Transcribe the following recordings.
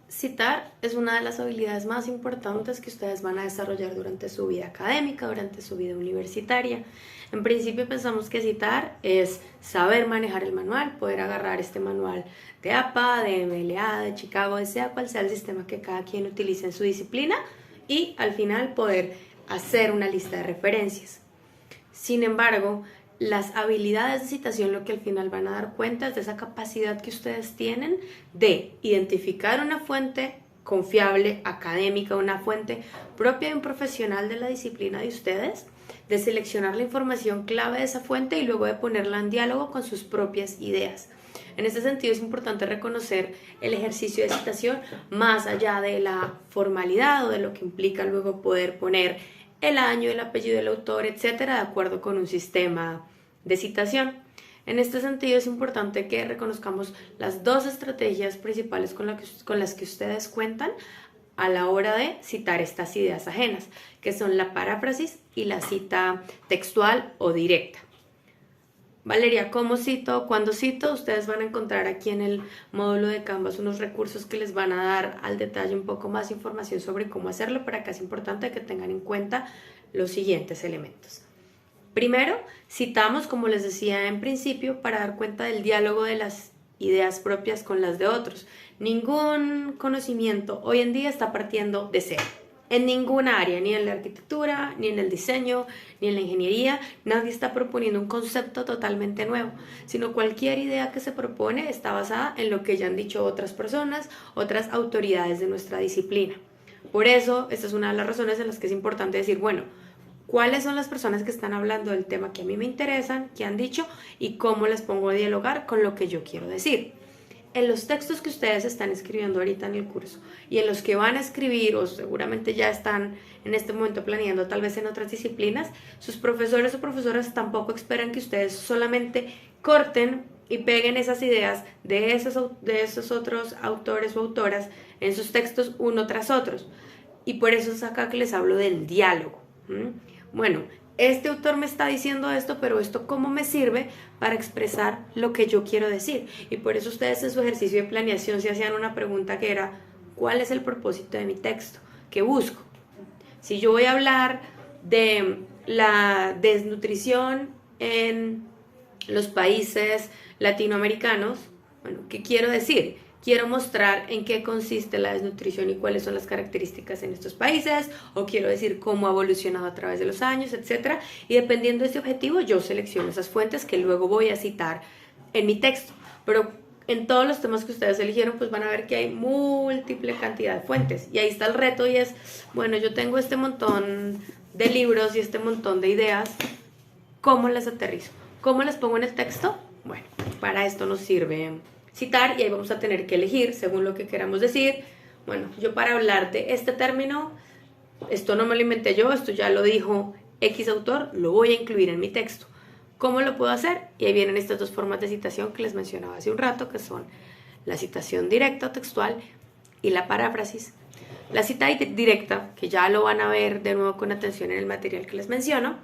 Citar es una de las habilidades más importantes que ustedes van a desarrollar durante su vida académica, durante su vida universitaria. En principio pensamos que citar es saber manejar el manual, poder agarrar este manual de APA, de MLA, de Chicago, de sea cual sea el sistema que cada quien utilice en su disciplina y al final poder hacer una lista de referencias. Sin embargo, las habilidades de citación lo que al final van a dar cuenta es de esa capacidad que ustedes tienen de identificar una fuente confiable, académica, una fuente propia de un profesional de la disciplina de ustedes, de seleccionar la información clave de esa fuente y luego de ponerla en diálogo con sus propias ideas. En este sentido es importante reconocer el ejercicio de citación más allá de la formalidad o de lo que implica luego poder poner el año, el apellido del autor, etcétera, de acuerdo con un sistema de citación. En este sentido es importante que reconozcamos las dos estrategias principales con las que ustedes cuentan a la hora de citar estas ideas ajenas, que son la paráfrasis y la cita textual o directa. Valeria, ¿cómo cito? ¿Cuándo cito? Ustedes van a encontrar aquí en el módulo de Canvas unos recursos que les van a dar al detalle un poco más información sobre cómo hacerlo, pero acá es importante que tengan en cuenta los siguientes elementos. Primero, citamos, como les decía en principio, para dar cuenta del diálogo de las ideas propias con las de otros. Ningún conocimiento hoy en día está partiendo de cero. En ninguna área, ni en la arquitectura, ni en el diseño, ni en la ingeniería, nadie está proponiendo un concepto totalmente nuevo, sino cualquier idea que se propone está basada en lo que ya han dicho otras personas, otras autoridades de nuestra disciplina. Por eso, esta es una de las razones en las que es importante decir, bueno, ¿cuáles son las personas que están hablando del tema que a mí me interesan, que han dicho, y cómo les pongo a dialogar con lo que yo quiero decir? En los textos que ustedes están escribiendo ahorita en el curso y en los que van a escribir o seguramente ya están en este momento planeando tal vez en otras disciplinas, sus profesores o profesoras tampoco esperan que ustedes solamente corten y peguen esas ideas de esos otros autores o autoras en sus textos uno tras otros. Y por eso es acá que les hablo del diálogo. Bueno, este autor me está diciendo esto, pero esto cómo me sirve para expresar lo que yo quiero decir. Y por eso ustedes en su ejercicio de planeación se hacían una pregunta que era, ¿cuál es el propósito de mi texto? ¿Qué busco? Si yo voy a hablar de la desnutrición en los países latinoamericanos, bueno, ¿qué quiero decir? Quiero mostrar en qué consiste la desnutrición y cuáles son las características en estos países, o quiero decir cómo ha evolucionado a través de los años, etc. Y dependiendo de este objetivo, yo selecciono esas fuentes que luego voy a citar en mi texto. Pero en todos los temas que ustedes eligieron, pues van a ver que hay múltiple cantidad de fuentes. Y ahí está el reto y es, bueno, yo tengo este montón de libros y este montón de ideas, ¿cómo las aterrizo? ¿Cómo las pongo en el texto? Bueno, para esto nos sirve citar y ahí vamos a tener que elegir según lo que queramos decir. Bueno, yo para hablar de este término, esto no me lo inventé yo, esto ya lo dijo X autor, lo voy a incluir en mi texto. ¿Cómo lo puedo hacer? Y ahí vienen estas dos formas de citación que les mencionaba hace un rato, que son la citación directa o textual y la paráfrasis. La cita directa, que ya lo van a ver de nuevo con atención en el material que les menciono,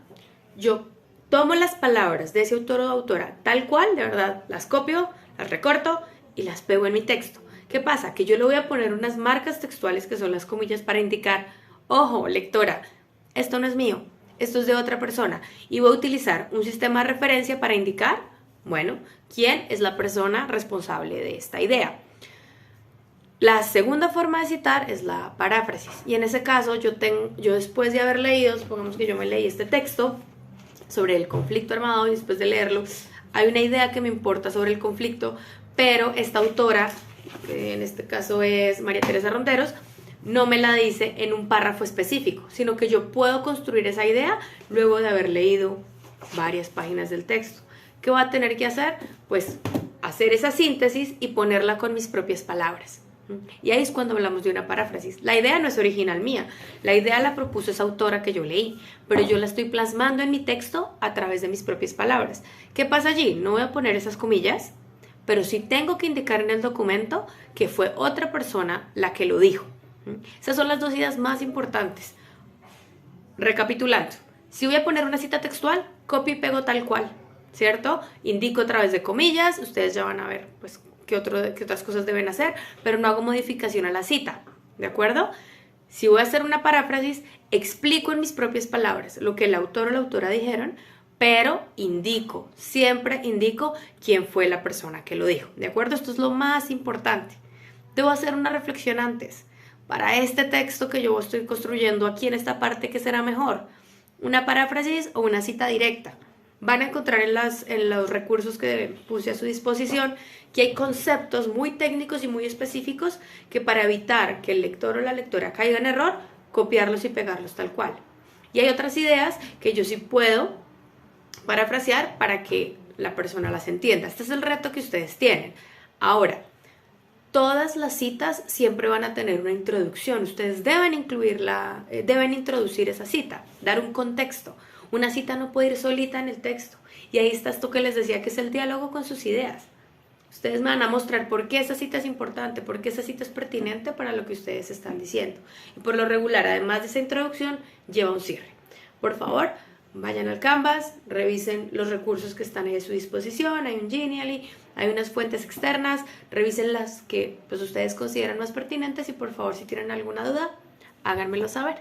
yo tomo las palabras de ese autor o autora tal cual, de verdad, las copio, las recorto y las pego en mi texto. ¿Qué pasa? Que yo le voy a poner unas marcas textuales que son las comillas para indicar, ojo, lectora, esto no es mío, esto es de otra persona. Y voy a utilizar un sistema de referencia para indicar, bueno, quién es la persona responsable de esta idea. La segunda forma de citar es la paráfrasis. Y en ese caso yo después de haber leído, supongamos que yo me leí este texto sobre el conflicto armado y después de leerlo, hay una idea que me importa sobre el conflicto, pero esta autora, que en este caso es María Teresa Ronderos, no me la dice en un párrafo específico, sino que yo puedo construir esa idea luego de haber leído varias páginas del texto. ¿Qué voy a tener que hacer? Pues hacer esa síntesis y ponerla con mis propias palabras. Y ahí es cuando hablamos de una paráfrasis. La idea no es original mía, la idea la propuso esa autora que yo leí, pero yo la estoy plasmando en mi texto a través de mis propias palabras. ¿Qué pasa allí? No voy a poner esas comillas, pero sí tengo que indicar en el documento que fue otra persona la que lo dijo. Esas son las dos ideas más importantes. Recapitulando, si voy a poner una cita textual, copio y pego tal cual, ¿cierto? Indico a través de comillas, ustedes ya van a ver pues qué otras cosas deben hacer, pero no hago modificación a la cita, ¿de acuerdo? Si voy a hacer una paráfrasis, explico en mis propias palabras lo que el autor o la autora dijeron, pero siempre indico quién fue la persona que lo dijo, ¿de acuerdo? Esto es lo más importante. Debo hacer una reflexión antes. Para este texto que yo estoy construyendo aquí en esta parte, ¿qué será mejor? ¿Una paráfrasis o una cita directa? Van a encontrar en los recursos que puse a su disposición que hay conceptos muy técnicos y muy específicos que para evitar que el lector o la lectora caiga en error, copiarlos y pegarlos tal cual. Y hay otras ideas que yo sí puedo parafrasear para que la persona las entienda. Este es el reto que ustedes tienen. Ahora, todas las citas siempre van a tener una introducción. Ustedes deben introducir esa cita, dar un contexto. Una cita no puede ir solita en el texto. Y ahí está esto que les decía, que es el diálogo con sus ideas. Ustedes me van a mostrar por qué esa cita es importante, por qué esa cita es pertinente para lo que ustedes están diciendo. Y por lo regular, además de esa introducción, lleva un cierre. Por favor, vayan al Canvas, revisen los recursos que están ahí a su disposición. Hay un Genially, hay unas fuentes externas, revisen las que pues, ustedes consideran más pertinentes y por favor, si tienen alguna duda, háganmelo saber.